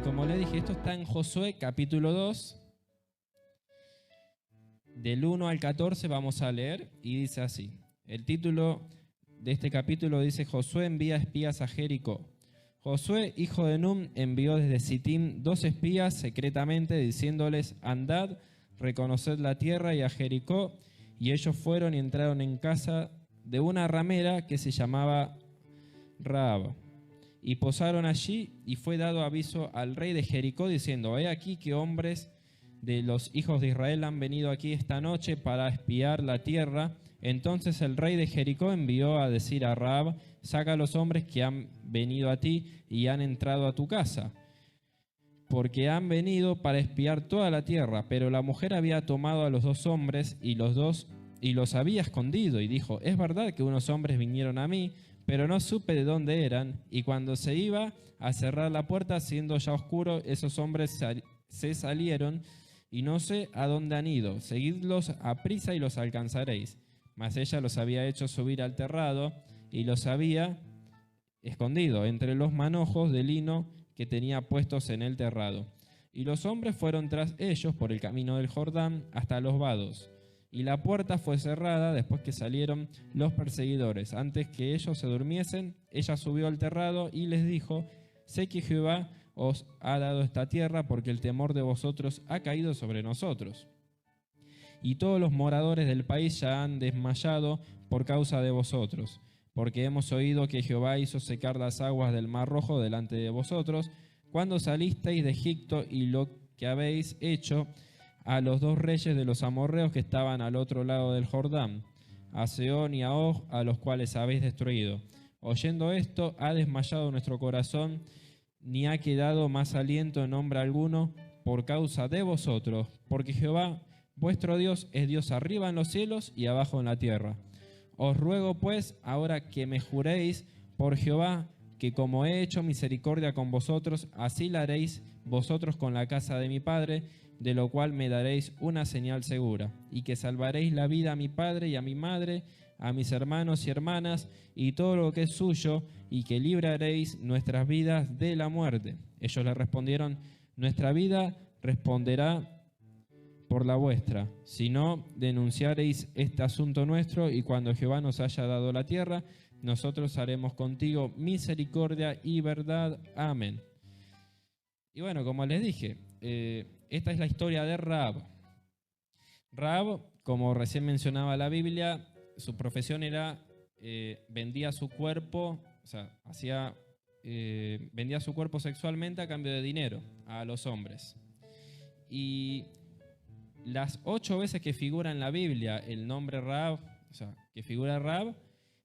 Y como le dije, esto está en Josué capítulo 2, del 1 al 14 vamos a leer y dice así. El título de este capítulo dice: Josué envía espías a Jericó. Josué, hijo de Nun, envió desde Sittim 2 espías secretamente, diciéndoles: andad, reconoced la tierra y a Jericó. Y ellos fueron y entraron en casa de una ramera que se llamaba Rahab. Y posaron allí, y fue dado aviso al rey de Jericó, diciendo: he aquí que hombres de los hijos de Israel han venido aquí esta noche para espiar la tierra. Entonces el rey de Jericó envió a decir a Rahab: saca a los hombres que han venido a ti y han entrado a tu casa, porque han venido para espiar toda la tierra. Pero la mujer había tomado a los 2 hombres y los había escondido, y dijo: es verdad que unos hombres vinieron a mí, pero no supe de dónde eran. Y cuando se iba a cerrar la puerta, siendo ya oscuro, esos hombres se salieron, y no sé a dónde han ido. Seguidlos a prisa y los alcanzaréis. Mas ella los había hecho subir al terrado y los había escondido entre los manojos de lino que tenía puestos en el terrado. Y los hombres fueron tras ellos por el camino del Jordán hasta los vados. Y la puerta fue cerrada después que salieron los perseguidores. Antes que ellos se durmiesen, ella subió al terrado y les dijo: sé que Jehová os ha dado esta tierra, porque el temor de vosotros ha caído sobre nosotros. Y todos los moradores del país ya han desmayado por causa de vosotros, porque hemos oído que Jehová hizo secar las aguas del Mar Rojo delante de vosotros, cuando salisteis de Egipto, y lo que habéis hecho a los 2 reyes de los amorreos que estaban al otro lado del Jordán, a Sehón y a Og, a los cuales habéis destruido. Oyendo esto, ha desmayado nuestro corazón, ni ha quedado más aliento en hombre alguno por causa de vosotros, porque Jehová vuestro Dios es Dios arriba en los cielos y abajo en la tierra. Os ruego pues ahora que me juréis por Jehová, que como he hecho misericordia con vosotros, así la haréis vosotros con la casa de mi padre, de lo cual me daréis una señal segura, y que salvaréis la vida a mi padre y a mi madre, a mis hermanos y hermanas, y todo lo que es suyo, y que libraréis nuestras vidas de la muerte. Ellos le respondieron: nuestra vida responderá por la vuestra, si no denunciaréis este asunto nuestro, y cuando Jehová nos haya dado la tierra, nosotros haremos contigo misericordia y verdad. Amén. Y bueno, como les dije, esta es la historia de Rahab. Rahab, como recién mencionaba la Biblia, su profesión era vendía su cuerpo, o sea, vendía su cuerpo sexualmente a cambio de dinero a los hombres. Y las 8 veces que figura en la Biblia el nombre Rahab, o sea, que figura Rahab,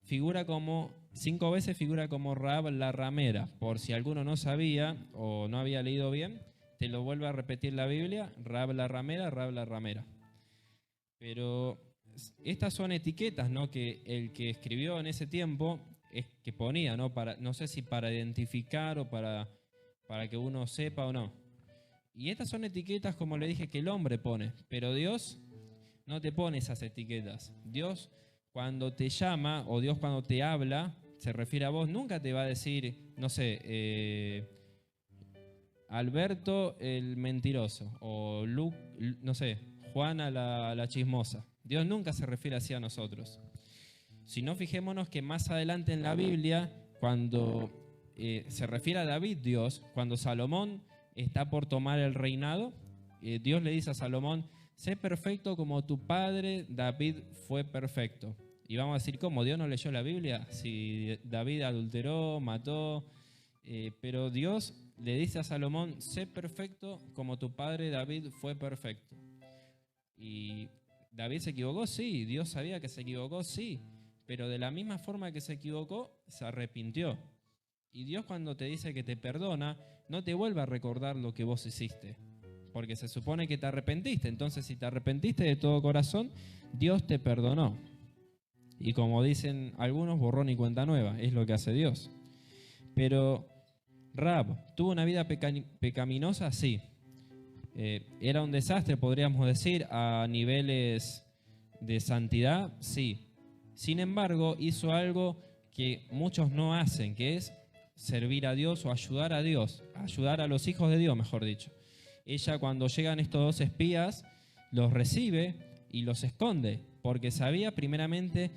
5 veces figura como Rahab la ramera. Por si alguno no sabía o no había leído bien, te lo vuelve a repetir la Biblia: Rahab la ramera, Rahab la ramera. Pero estas son etiquetas, ¿no?, que el que escribió en ese tiempo es que ponía, ¿no? No sé si para identificar o para que uno sepa o no. Y estas son etiquetas, como le dije, que el hombre pone, pero Dios no te pone esas etiquetas. Dios, cuando te llama, o Dios cuando te habla, se refiere a vos, nunca te va a decir, no sé, Alberto el mentiroso, o no sé, Juana la chismosa. Dios nunca se refiere así a nosotros. Si no, fijémonos que más adelante en la Biblia, cuando se refiere a David, Dios, cuando Salomón está por tomar el reinado, Dios le dice a Salomón: sé perfecto como tu padre David fue perfecto. Y vamos a decir, ¿cómo? ¿Dios no leyó la Biblia? Si David adulteró, mató, pero Dios le dice a Salomón: sé perfecto como tu padre David fue perfecto. ¿Y David se equivocó? Sí. ¿Dios sabía que se equivocó? Sí. Pero de la misma forma que se equivocó, se arrepintió. Y Dios, cuando te dice que te perdona, no te vuelve a recordar lo que vos hiciste, porque se supone que te arrepentiste. Entonces, si te arrepentiste de todo corazón, Dios te perdonó. Y como dicen algunos, borrón y cuenta nueva, es lo que hace Dios. Pero Rahab, ¿tuvo una vida pecaminosa? Sí. ¿Era un desastre, podríamos decir, a niveles de santidad? Sí. Sin embargo, hizo algo que muchos no hacen, que es servir a Dios o ayudar a Dios, ayudar a los hijos de Dios, mejor dicho. Ella, cuando llegan estos dos espías, los recibe y los esconde, porque sabía primeramente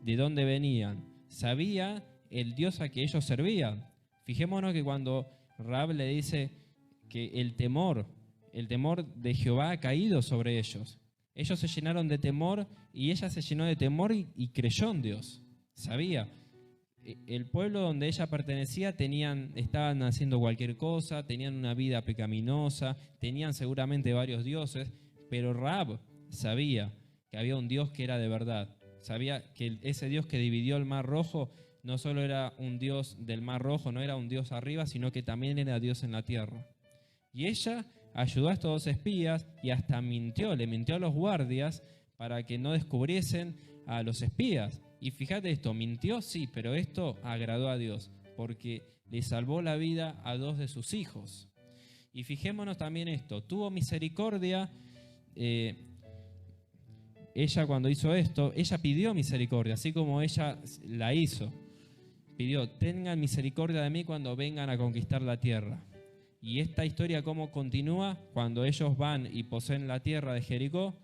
de dónde venían, sabía el Dios a que ellos servían. Fijémonos que cuando Rahab le dice que el temor de Jehová ha caído sobre ellos. Ellos se llenaron de temor y ella se llenó de temor y creyó en Dios. Sabía. El pueblo donde ella pertenecía estaban haciendo cualquier cosa, tenían una vida pecaminosa, tenían seguramente varios dioses, pero Rahab sabía que había un Dios que era de verdad. Sabía que ese Dios que dividió el Mar Rojo no solo era un Dios del Mar Rojo, no era un Dios arriba, sino que también era Dios en la tierra. Y ella ayudó a estos dos espías y hasta le mintió a los guardias para que no descubriesen a los espías. Y fíjate esto, mintió sí, pero esto agradó a Dios, porque le salvó la vida a dos de sus hijos. Y fijémonos también esto, tuvo misericordia. Ella cuando hizo esto, ella pidió misericordia, así como ella la hizo. Pidió, tengan misericordia de mí cuando vengan a conquistar la tierra. Y esta historia cómo continúa, cuando ellos van y poseen la tierra de Jericó,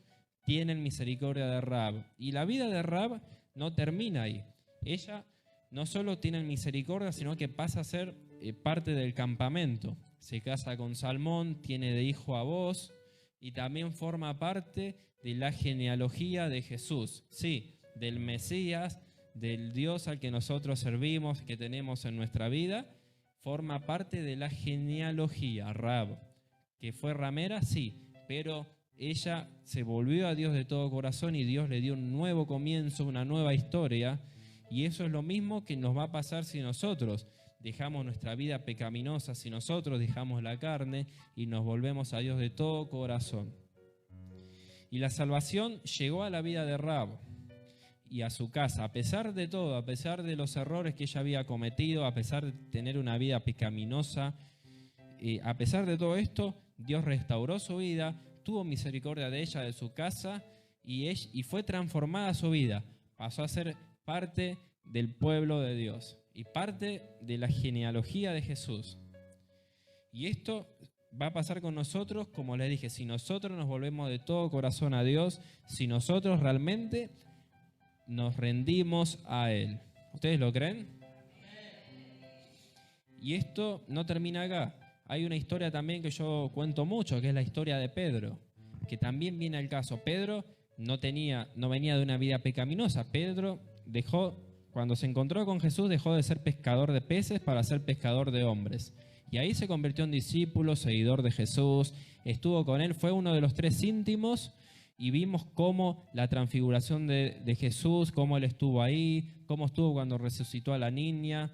tienen misericordia de Rahab. Y la vida de Rahab no termina ahí. Ella no solo tiene misericordia, sino que pasa a ser parte del campamento. Se casa con Salmón, tiene de hijo a Boz y también forma parte de la genealogía de Jesús. Sí, del Mesías, del Dios al que nosotros servimos, que tenemos en nuestra vida, forma parte de la genealogía. Rahab, que fue ramera, sí, pero ella se volvió a Dios de todo corazón y Dios le dio un nuevo comienzo, una nueva historia. Y eso es lo mismo que nos va a pasar si nosotros dejamos nuestra vida pecaminosa, si nosotros dejamos la carne y nos volvemos a Dios de todo corazón. Y la salvación llegó a la vida de Rahab y a su casa, a pesar de todo, a pesar de los errores que ella había cometido, a pesar de tener una vida pecaminosa, a pesar de todo esto, Dios restauró su vida, tuvo misericordia de ella, de su casa, y fue transformada su vida. Pasó a ser parte del pueblo de Dios y parte de la genealogía de Jesús. Y esto va a pasar con nosotros, como les dije, si nosotros nos volvemos de todo corazón a Dios, si nosotros realmente nos rendimos a Él. ¿Ustedes lo creen? Y esto no termina acá. Hay una historia también que yo cuento mucho, que es la historia de Pedro, que también viene al caso. Pedro no venía de una vida pecaminosa. Pedro cuando se encontró con Jesús, dejó de ser pescador de peces para ser pescador de hombres. Y ahí se convirtió en discípulo, seguidor de Jesús, estuvo con él, fue uno de los 3 íntimos, y vimos cómo la transfiguración de Jesús, cómo él estuvo ahí, cómo estuvo cuando resucitó a la niña.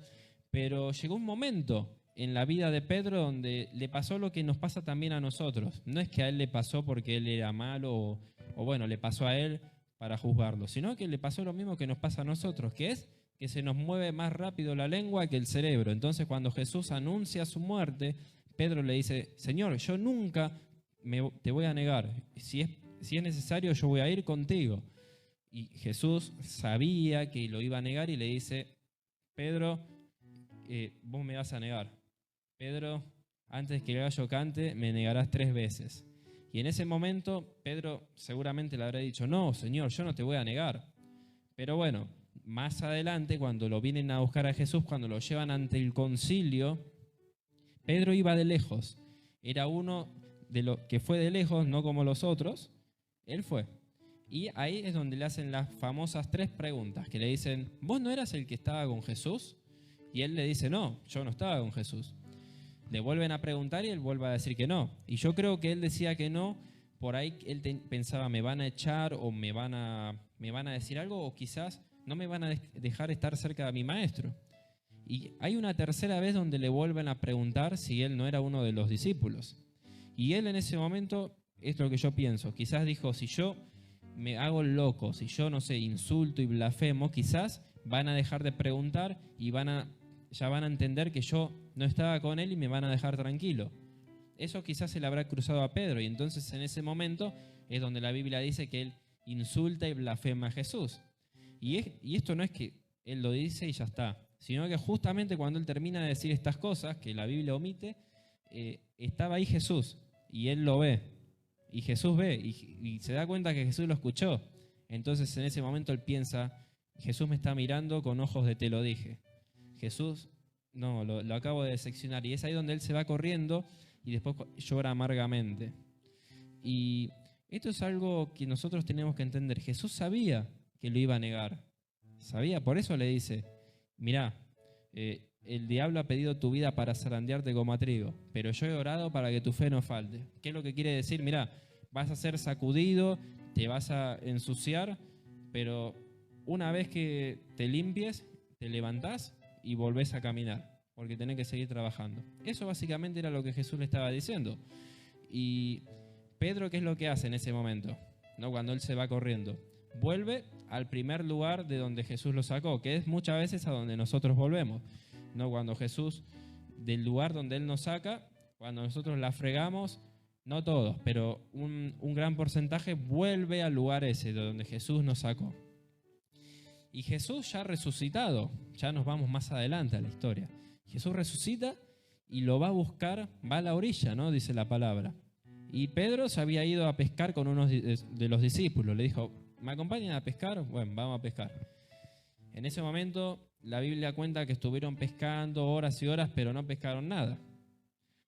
Pero llegó un momento en la vida de Pedro donde le pasó lo que nos pasa también a nosotros. No es que a él le pasó porque él era malo o bueno, le pasó a él para juzgarlo, sino que le pasó lo mismo que nos pasa a nosotros, que es que se nos mueve más rápido la lengua que el cerebro. Entonces, cuando Jesús anuncia su muerte, Pedro le dice, Señor, yo nunca te voy a negar. Si es necesario, yo voy a ir contigo. Y Jesús sabía que lo iba a negar y le dice, Pedro, vos me vas a negar. Pedro, antes que el gallo cante, me negarás 3 veces. Y en ese momento, Pedro seguramente le habrá dicho, no, Señor, yo no te voy a negar. Pero bueno, más adelante, cuando lo vienen a buscar a Jesús, cuando lo llevan ante el concilio, Pedro iba de lejos. Era uno de los que fue de lejos, no como los otros. Él fue. Y ahí es donde le hacen las famosas 3 preguntas, que le dicen, ¿vos no eras el que estaba con Jesús? Y él le dice, no, yo no estaba con Jesús. Le vuelven a preguntar y él vuelve a decir que no. Y yo creo que él decía que no, por ahí él pensaba, me van a echar o me van a decir algo, o quizás no me van a dejar estar cerca de mi maestro. Y hay una tercera vez donde le vuelven a preguntar si él no era uno de los discípulos. Y él en ese momento, es lo que yo pienso, quizás dijo, si yo me hago loco, si yo, no sé, insulto y blasfemo, quizás van a dejar de preguntar y ya van a entender que yo no estaba con él y me van a dejar tranquilo. Eso quizás se le habrá cruzado a Pedro, y entonces en ese momento es donde la Biblia dice que él insulta y blasfema a Jesús. Y esto no es que él lo dice y ya está, sino que justamente cuando él termina de decir estas cosas, que la Biblia omite, estaba ahí Jesús, y él lo ve, y Jesús ve, y se da cuenta que Jesús lo escuchó. Entonces en ese momento él piensa, Jesús me está mirando con ojos de te lo dije. Jesús, no, lo acabo de decepcionar. Y es ahí donde él se va corriendo y después llora amargamente. Y esto es algo que nosotros tenemos que entender. Jesús sabía que lo iba a negar. Sabía, por eso le dice, mirá, el diablo ha pedido tu vida para zarandearte como a trigo, pero yo he orado para que tu fe no falte. ¿Qué es lo que quiere decir? Mirá, vas a ser sacudido, te vas a ensuciar, pero una vez que te limpies, te levantás y volvés a caminar, porque tenés que seguir trabajando. Eso básicamente era lo que Jesús le estaba diciendo. Y Pedro, ¿qué es lo que hace en ese momento? ¿No? Cuando él se va corriendo. Vuelve al primer lugar de donde Jesús lo sacó, que es muchas veces a donde nosotros volvemos. ¿No? Cuando Jesús, del lugar donde Él nos saca, cuando nosotros la fregamos, no todos, pero un gran porcentaje vuelve al lugar ese de donde Jesús nos sacó. Y Jesús ya resucitado, ya nos vamos más adelante a la historia. Jesús resucita y lo va a buscar, va a la orilla, ¿no? Dice la palabra. Y Pedro se había ido a pescar con unos de los discípulos. Le dijo, ¿me acompañan a pescar? Bueno, vamos a pescar. En ese momento la Biblia cuenta que estuvieron pescando horas y horas, pero no pescaron nada.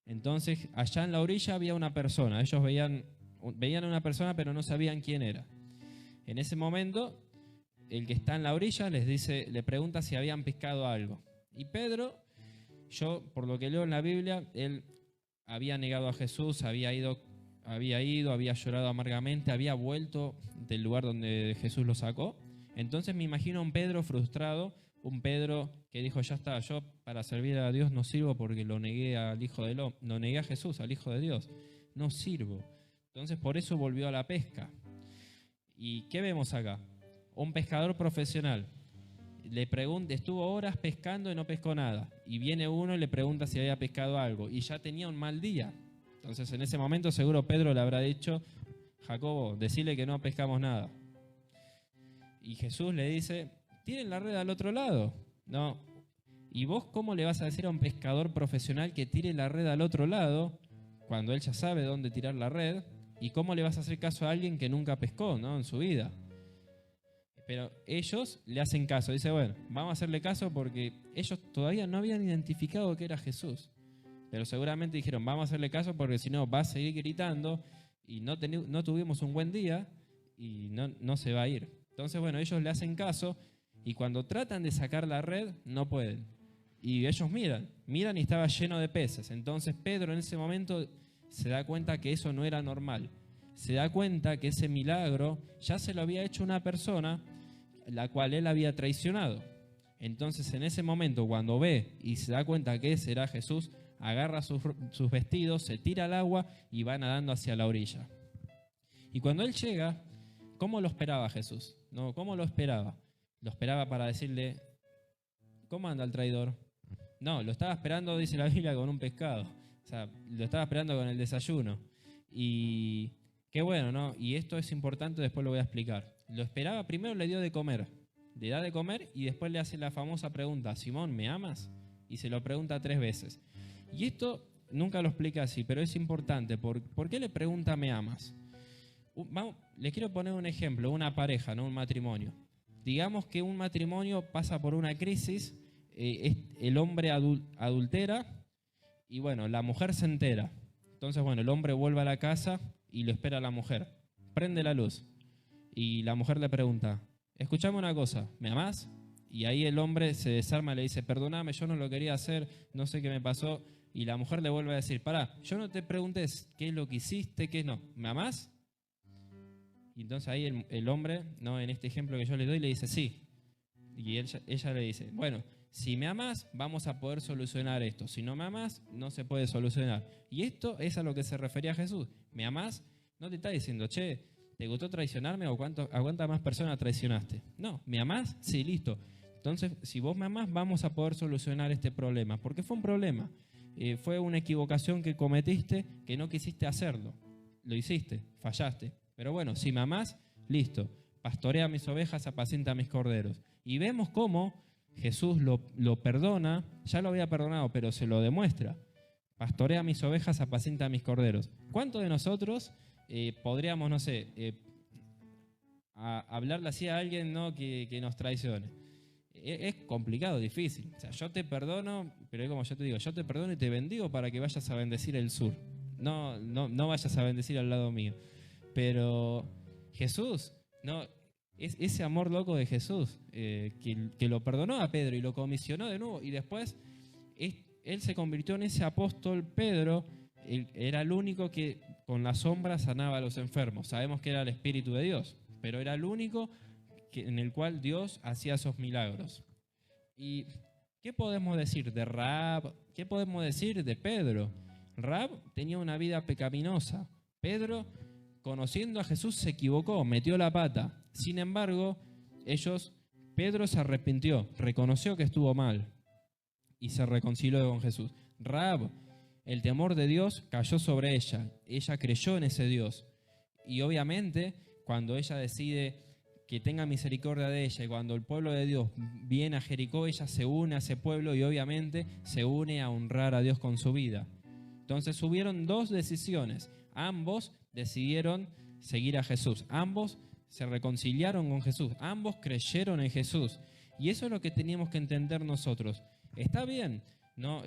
Entonces, allá en la orilla había una persona. Ellos veían a una persona, pero no sabían quién era. En ese momento, el que está en la orilla le pregunta si habían pescado algo. Y Pedro, yo por lo que leo en la Biblia, él había negado a Jesús, había llorado amargamente, había vuelto del lugar donde Jesús lo sacó. Entonces me imagino a un Pedro frustrado, un Pedro que dijo, ya está, yo para servir a Dios no sirvo porque lo negué a Jesús, al Hijo de Dios, no sirvo. Entonces por eso volvió a la pesca. ¿Y qué vemos acá? Un pescador profesional. Estuvo horas pescando y no pescó nada. Y viene uno y le pregunta si había pescado algo. Y ya tenía un mal día. Entonces en ese momento seguro Pedro le habrá dicho, Jacobo, decile que no pescamos nada. Y Jesús le dice, tiren la red al otro lado. No. ¿Y vos cómo le vas a decir a un pescador profesional que tire la red al otro lado cuando él ya sabe dónde tirar la red? ¿Y cómo le vas a hacer caso a alguien que nunca pescó, ¿no? En su vida? Pero ellos le hacen caso. Dice, bueno, vamos a hacerle caso porque ellos todavía no habían identificado que era Jesús. Pero seguramente dijeron, vamos a hacerle caso porque si no va a seguir gritando y no tuvimos un buen día y no se va a ir. Entonces, bueno, ellos le hacen caso y cuando tratan de sacar la red, no pueden. Y ellos miran y estaba lleno de peces. Entonces Pedro en ese momento se da cuenta que eso no era normal. Se da cuenta que ese milagro ya se lo había hecho una persona la cual él había traicionado. Entonces en ese momento, cuando ve y se da cuenta que ese era Jesús, agarra sus vestidos, se tira al agua y va nadando hacia la orilla. Y cuando él llega, ¿cómo lo esperaba Jesús? No, ¿cómo lo esperaba? Lo esperaba para decirle, ¿cómo anda el traidor? No, lo estaba esperando, dice la Biblia, con un pescado. O sea, lo estaba esperando con el desayuno. Y qué bueno, ¿no? Y esto es importante, después lo voy a explicar. Lo esperaba, primero le dio de comer. Le da de comer y después le hace la famosa pregunta, Simón, ¿me amas? Y se lo pregunta 3 veces. Y esto nunca lo explica así, pero es importante. ¿Por qué le pregunta, ¿me amas? Le quiero poner un ejemplo, una pareja, no un matrimonio. Digamos que un matrimonio pasa por una crisis, el hombre adultera y bueno, la mujer se entera. Entonces, bueno, el hombre vuelve a la casa y lo espera a la mujer. Prende la luz y la mujer le pregunta, escuchame una cosa, ¿me amás? Y ahí el hombre se desarma y le dice, perdóname, yo no lo quería hacer, no sé qué me pasó. Y la mujer le vuelve a decir, pará, yo no te pregunté qué es lo que hiciste, qué no, ¿me amás? Y entonces ahí el hombre, ¿no? En este ejemplo que yo le doy, le dice sí. Y ella le dice, bueno, si me amas, vamos a poder solucionar esto. Si no me amas, no se puede solucionar. Y esto es a lo que se refería Jesús. ¿Me amás? No te está diciendo, che, ¿te gustó traicionarme o a cuántas más personas traicionaste? No, ¿me amás? Sí, listo. Entonces, si vos me amás, vamos a poder solucionar este problema. Porque fue un problema. Fue una equivocación que cometiste, que no quisiste hacerlo. Lo hiciste, fallaste. Pero bueno, si me amás, listo. Pastorea mis ovejas, apacienta mis corderos. Y vemos cómo Jesús lo perdona, ya lo había perdonado, pero se lo demuestra. Pastorea mis ovejas, apacienta mis corderos. ¿Cuántos de nosotros podríamos, no sé, hablarle así a alguien, ¿no?, que nos traicione? Es complicado, difícil. O sea, yo te perdono, pero es como yo te digo, yo te perdono y te bendigo para que vayas a bendecir el sur. No vayas a bendecir al lado mío. Pero Jesús, no, es ese amor loco de Jesús, que lo perdonó a Pedro y lo comisionó de nuevo, y después él se convirtió en ese apóstol Pedro. Él era el único que con la sombra sanaba a los enfermos. Sabemos que era el Espíritu de Dios, pero era el único en el cual Dios hacía esos milagros. ¿Y qué podemos decir de Rahab? ¿Qué podemos decir de Pedro? Rahab tenía una vida pecaminosa. Pedro, conociendo a Jesús, se equivocó, metió la pata. Sin embargo, Pedro se arrepintió, reconoció que estuvo mal y se reconcilió con Jesús. Rahab, el temor de Dios cayó sobre ella. Ella creyó en ese Dios. Y obviamente, cuando ella decide que tenga misericordia de ella, y cuando el pueblo de Dios viene a Jericó, ella se une a ese pueblo y obviamente se une a honrar a Dios con su vida. Entonces hubieron dos decisiones. Ambos decidieron seguir a Jesús. Ambos se reconciliaron con Jesús. Ambos creyeron en Jesús. Y eso es lo que teníamos que entender nosotros. Está bien, ¿no?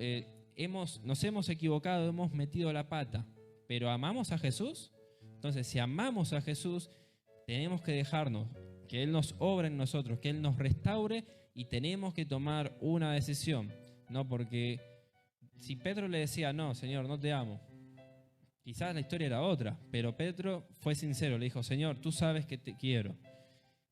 Nos hemos equivocado, hemos metido la pata, pero ¿amamos a Jesús? Entonces, si amamos a Jesús, tenemos que dejarnos que Él nos obre en nosotros, que Él nos restaure, y tenemos que tomar una decisión, ¿no? Porque si Pedro le decía, no, Señor, no te amo, quizás la historia era otra, pero Pedro fue sincero, le dijo, Señor, tú sabes que te quiero.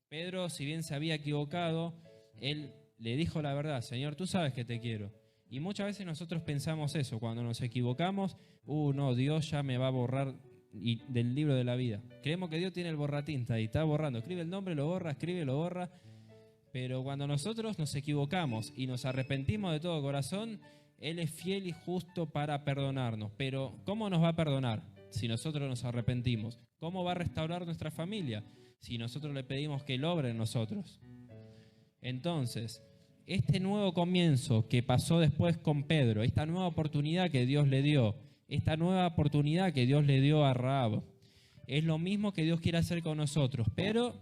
Pedro, si bien se había equivocado, él le dijo la verdad, Señor, tú sabes que te quiero. Y muchas veces nosotros pensamos eso, cuando nos equivocamos, no, Dios ya me va a borrar del libro de la vida. Creemos que Dios tiene el borratinta y está borrando. Escribe el nombre, lo borra, escribe, lo borra. Pero cuando nosotros nos equivocamos y nos arrepentimos de todo corazón, Él es fiel y justo para perdonarnos. Pero ¿cómo nos va a perdonar si nosotros nos arrepentimos? ¿Cómo va a restaurar nuestra familia si nosotros le pedimos que Él obre en nosotros? Entonces, este nuevo comienzo que pasó después con Pedro, esta nueva oportunidad que Dios le dio, esta nueva oportunidad que Dios le dio a Rahab, es lo mismo que Dios quiere hacer con nosotros, pero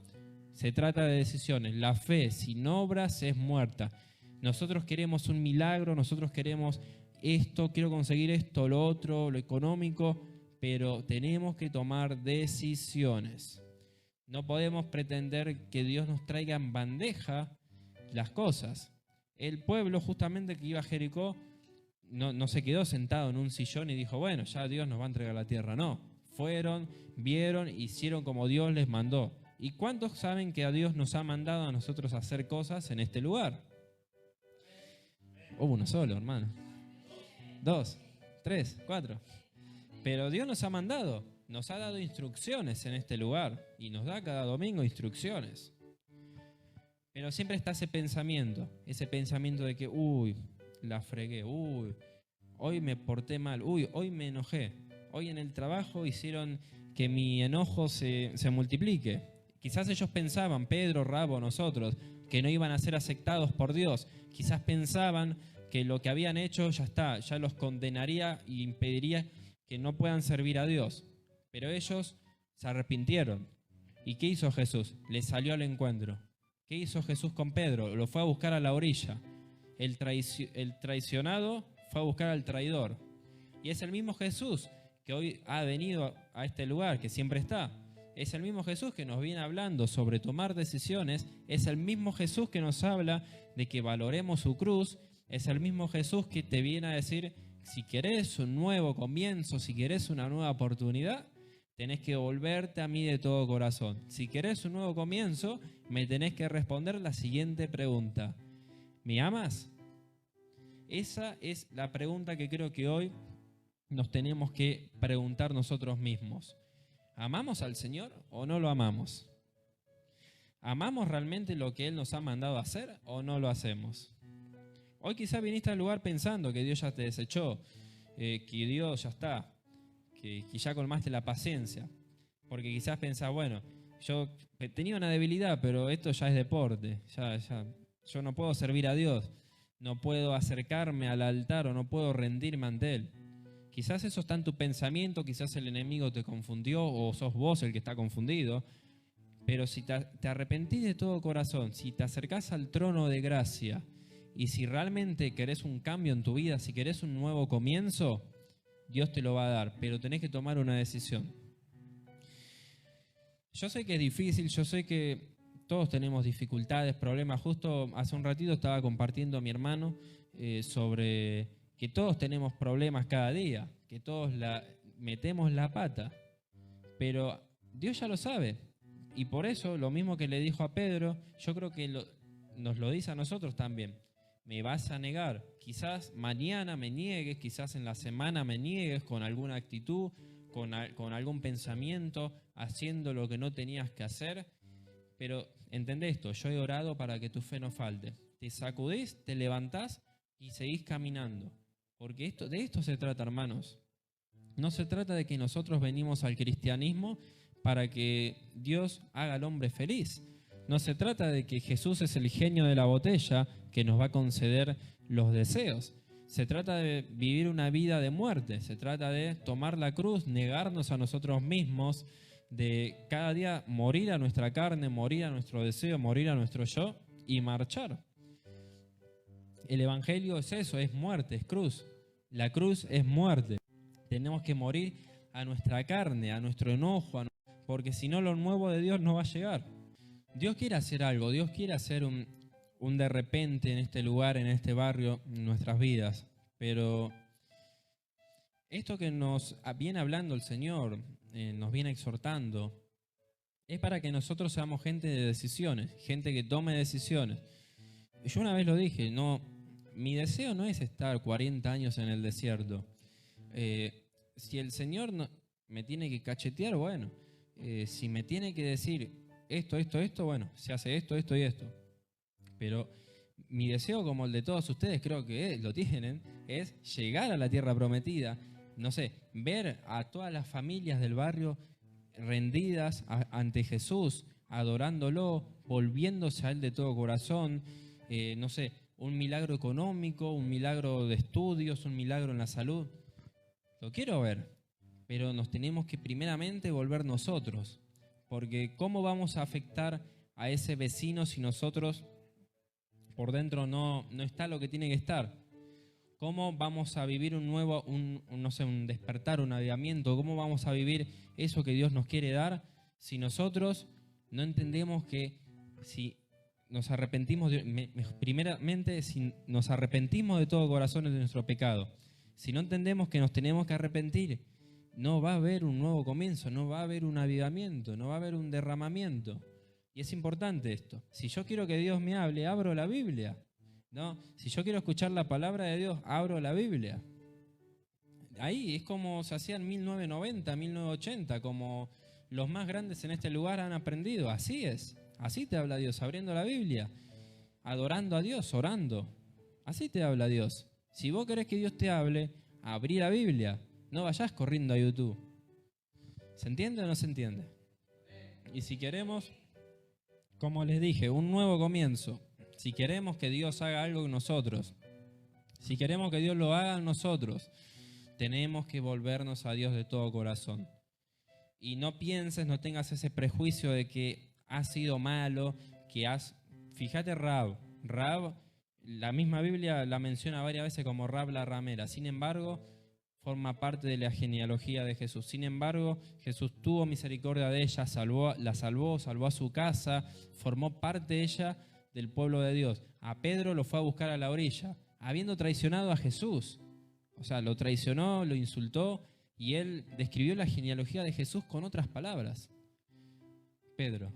se trata de decisiones. La fe sin obras es muerta. Nosotros queremos un milagro, nosotros queremos esto, quiero conseguir esto, lo otro, lo económico, pero tenemos que tomar decisiones. No podemos pretender que Dios nos traiga en bandeja las cosas. El pueblo justamente que iba a Jericó no se quedó sentado en un sillón y dijo, bueno, ya Dios nos va a entregar la tierra. No, fueron, vieron, hicieron como Dios les mandó. ¿Y cuántos saben que a Dios nos ha mandado a nosotros a hacer cosas en este lugar? Uno solo, hermano. 2, 3, 4. Pero Dios nos ha mandado, nos ha dado instrucciones en este lugar y nos da cada domingo instrucciones. Pero siempre está ese pensamiento de que, la fregué, hoy me porté mal, hoy me enojé, hoy en el trabajo hicieron que mi enojo se multiplique. Quizás ellos pensaban, Pedro, Rahab, nosotros, que no iban a ser aceptados por Dios. Quizás pensaban que lo que habían hecho ya está, ya los condenaría y impediría que no puedan servir a Dios. Pero ellos se arrepintieron. ¿Y qué hizo Jesús? Les salió al encuentro. ¿Qué hizo Jesús con Pedro? Lo fue a buscar a la orilla. El traicionado fue a buscar al traidor. Y es el mismo Jesús que hoy ha venido a este lugar, que siempre está. Es el mismo Jesús que nos viene hablando sobre tomar decisiones. Es el mismo Jesús que nos habla de que valoremos su cruz. Es el mismo Jesús que te viene a decir, si querés un nuevo comienzo, si querés una nueva oportunidad, tenés que volverte a mí de todo corazón. Si querés un nuevo comienzo, me tenés que responder la siguiente pregunta. ¿Me amas? Esa es la pregunta que creo que hoy nos tenemos que preguntar nosotros mismos. ¿Amamos al Señor o no lo amamos? ¿Amamos realmente lo que Él nos ha mandado a hacer o no lo hacemos? Hoy quizás viniste al lugar pensando que Dios ya te desechó, que Dios ya está, que ya colmaste la paciencia. Porque quizás pensás, bueno, yo tenía una debilidad, pero esto ya es deporte, ya yo no puedo servir a Dios, no puedo acercarme al altar o no puedo rendirme ante Él. Quizás eso está en tu pensamiento, quizás el enemigo te confundió o sos vos el que está confundido, pero si te arrepentís de todo corazón, si te acercás al trono de gracia y si realmente querés un cambio en tu vida, si querés un nuevo comienzo, Dios te lo va a dar, pero tenés que tomar una decisión. Yo sé que es difícil, yo sé que todos tenemos dificultades, problemas. Justo hace un ratito estaba compartiendo a mi hermano sobre que todos tenemos problemas cada día, que todos metemos la pata, pero Dios ya lo sabe. Y por eso, lo mismo que le dijo a Pedro, yo creo que nos lo dice a nosotros también. Me vas a negar. Quizás mañana me niegues, quizás en la semana me niegues con alguna actitud, con algún pensamiento, haciendo lo que no tenías que hacer. Pero entendé esto, yo he orado para que tu fe no falte. Te sacudís, te levantás y seguís caminando. Porque de esto se trata, hermanos. No se trata de que nosotros venimos al cristianismo para que Dios haga al hombre feliz. No se trata de que Jesús es el genio de la botella que nos va a conceder los deseos. Se trata de vivir una vida de muerte. Se trata de tomar la cruz, negarnos a nosotros mismos, de cada día morir a nuestra carne, morir a nuestro deseo, morir a nuestro yo y marchar. El Evangelio es eso, es muerte, es cruz. La cruz es muerte. Tenemos que morir a nuestra carne, a nuestro enojo, porque si no lo nuevo de Dios no va a llegar. Dios quiere hacer algo, Dios quiere hacer un de repente en este lugar, en este barrio, en nuestras vidas. Pero esto que nos viene hablando el Señor, nos viene exhortando, es para que nosotros seamos gente de decisiones, gente que tome decisiones. Yo una vez lo dije, mi deseo no es estar 40 años en el desierto. Si el Señor me tiene que cachetear, bueno. Si me tiene que decir esto, bueno, se hace esto y esto. Pero mi deseo, como el de todos ustedes, creo que lo tienen, es llegar a la tierra prometida. No sé, ver a todas las familias del barrio rendidas ante Jesús, adorándolo, volviéndose a Él de todo corazón. No sé, un milagro económico, un milagro de estudios, un milagro en la salud. Lo quiero ver, pero nos tenemos que primeramente volver nosotros, porque ¿cómo vamos a afectar a ese vecino si nosotros por dentro no está lo que tiene que estar? ¿Cómo vamos a vivir un despertar, un avivamiento? ¿Cómo vamos a vivir eso que Dios nos quiere dar si nosotros no entendemos que si nos arrepentimos, primeramente, si nos arrepentimos de todo corazón de nuestro pecado? Si no entendemos que nos tenemos que arrepentir, no va a haber un nuevo comienzo, no va a haber un avivamiento, no va a haber un derramamiento. Y es importante esto. Si yo quiero que Dios me hable, abro la Biblia. ¿No? Si yo quiero escuchar la palabra de Dios, abro la Biblia. Ahí es como se hacía en 1990, 1980, como los más grandes en este lugar han aprendido. Así es, así te habla Dios, abriendo la Biblia, adorando a Dios, orando. Así te habla Dios. Si vos querés que Dios te hable, abrí la Biblia, no vayas corriendo a YouTube. ¿Se entiende o no se entiende? Y si queremos, como les dije, un nuevo comienzo, si queremos que Dios haga algo en nosotros, si queremos que Dios lo haga en nosotros, tenemos que volvernos a Dios de todo corazón. Y no pienses, no tengas ese prejuicio de que has sido malo, Fíjate Rab, la misma Biblia la menciona varias veces como Rab la ramera. Sin embargo, forma parte de la genealogía de Jesús. Sin embargo, Jesús tuvo misericordia de ella, la salvó a su casa, formó parte ella del pueblo de Dios. A Pedro lo fue a buscar a la orilla, habiendo traicionado a Jesús. O sea, lo traicionó, lo insultó, y él describió la genealogía de Jesús con otras palabras. Pedro.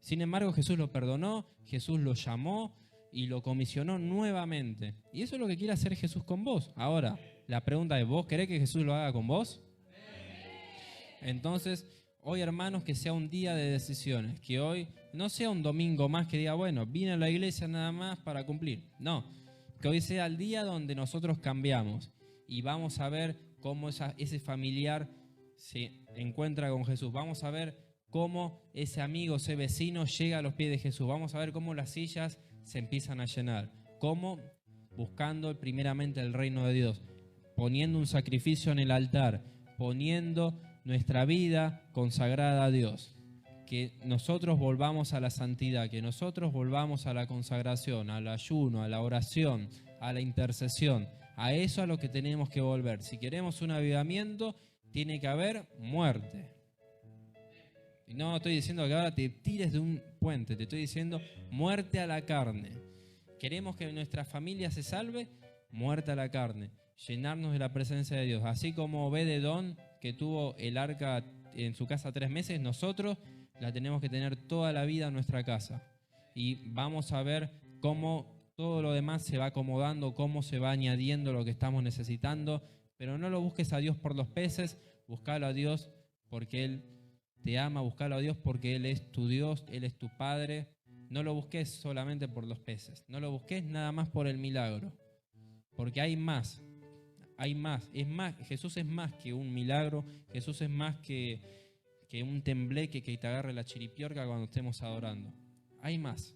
Sin embargo, Jesús lo perdonó, Jesús lo llamó y lo comisionó nuevamente. Y eso es lo que quiere hacer Jesús con vos. Ahora, la pregunta es, ¿vos querés que Jesús lo haga con vos? Entonces, hoy, hermanos, que sea un día de decisiones, que hoy no sea un domingo más que diga, bueno, vine a la iglesia nada más para cumplir. No, que hoy sea el día donde nosotros cambiamos y vamos a ver cómo ese familiar se encuentra con Jesús. Vamos a ver cómo ese amigo, ese vecino llega a los pies de Jesús. Vamos a ver cómo las sillas se empiezan a llenar. ¿Cómo? Buscando primeramente el reino de Dios, poniendo un sacrificio en el altar, poniendo nuestra vida consagrada a Dios. Que nosotros volvamos a la santidad, que nosotros volvamos a la consagración, al ayuno, a la oración, a la intercesión. A eso a lo que tenemos que volver. Si queremos un avivamiento, tiene que haber muerte. Y no estoy diciendo que ahora te tires de un puente, te estoy diciendo muerte a la carne. Queremos que nuestra familia se salve, muerte a la carne. Llenarnos de la presencia de Dios. Así como Obed-Edom, que tuvo el arca en su casa 3 meses, nosotros la tenemos que tener toda la vida en nuestra casa. Y vamos a ver cómo todo lo demás se va acomodando, cómo se va añadiendo lo que estamos necesitando. Pero no lo busques a Dios por los peces, búscalo a Dios porque Él te ama, búscalo a Dios porque Él es tu Dios, Él es tu Padre. No lo busques solamente por los peces, no lo busques nada más por el milagro, porque hay más. Hay más, Jesús es más que un milagro, Jesús es más que un tembleque que te agarre la chiripiorca cuando estemos adorando. Hay más,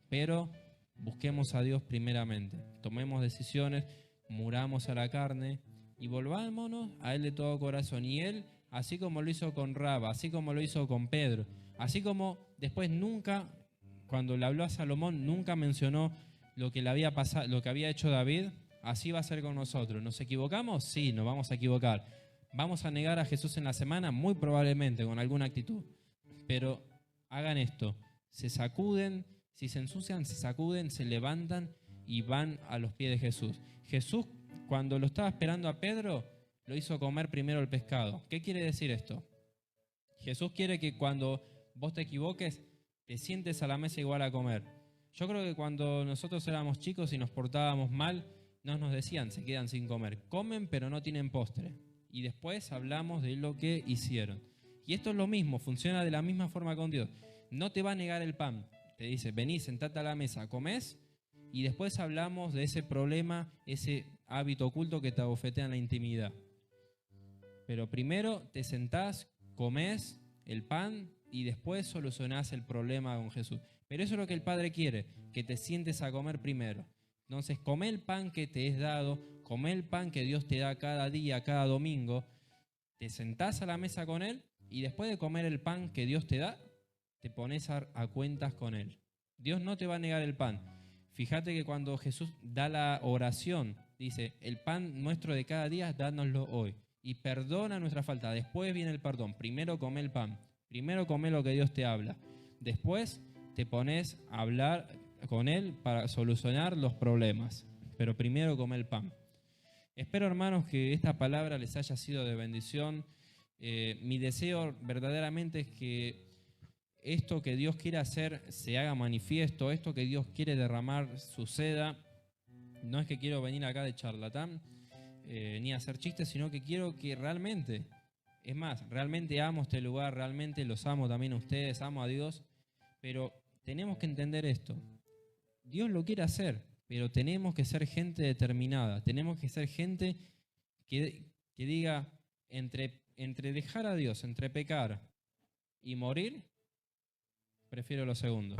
pero busquemos a Dios primeramente, tomemos decisiones, muramos a la carne y volvámonos a Él de todo corazón. Y Él, así como lo hizo con Raba, así como lo hizo con Pedro, así como después nunca, cuando le habló a Salomón, nunca mencionó lo que le había pasado, lo que había hecho David. Así va a ser con nosotros. ¿Nos equivocamos? Sí, nos vamos a equivocar. ¿Vamos a negar a Jesús en la semana? Muy probablemente, con alguna actitud. Pero hagan esto. Se sacuden, si se ensucian, se sacuden, se levantan y van a los pies de Jesús. Jesús, cuando lo estaba esperando a Pedro, lo hizo comer primero el pescado. ¿Qué quiere decir esto? Jesús quiere que cuando vos te equivoques, te sientes a la mesa igual a comer. Yo creo que cuando nosotros éramos chicos y nos portábamos mal, nos decían, se quedan sin comer. Comen pero no tienen postre. Y después hablamos de lo que hicieron. Y esto es lo mismo, funciona de la misma forma con Dios. No te va a negar el pan. Te dice, vení, sentate a la mesa, comés. Y después hablamos de ese problema, ese hábito oculto que te abofetea en la intimidad. Pero primero te sentás, comés el pan y después solucionás el problema con Jesús. Pero eso es lo que el Padre quiere, que te sientes a comer primero. Entonces, come el pan que te es dado, come el pan que Dios te da cada día, cada domingo, te sentás a la mesa con Él y después de comer el pan que Dios te da, te pones a cuentas con Él. Dios no te va a negar el pan. Fíjate que cuando Jesús da la oración, dice, el pan nuestro de cada día, dánoslo hoy. Y perdona nuestra falta. Después viene el perdón. Primero come el pan. Primero come lo que Dios te habla. Después te pones a hablar con Él para solucionar los problemas, pero primero come el pan. Espero, hermanos, que esta palabra les haya sido de bendición. Mi deseo verdaderamente es que esto que Dios quiere hacer se haga manifiesto, esto que Dios quiere derramar suceda. No es que quiero venir acá de charlatán ni hacer chistes, sino que quiero que realmente, es más, realmente amo este lugar, realmente los amo también a ustedes, amo a Dios, pero tenemos que entender esto. Dios lo quiere hacer, pero tenemos que ser gente determinada. Tenemos que ser gente que diga, entre dejar a Dios, entre pecar y morir, prefiero lo segundo.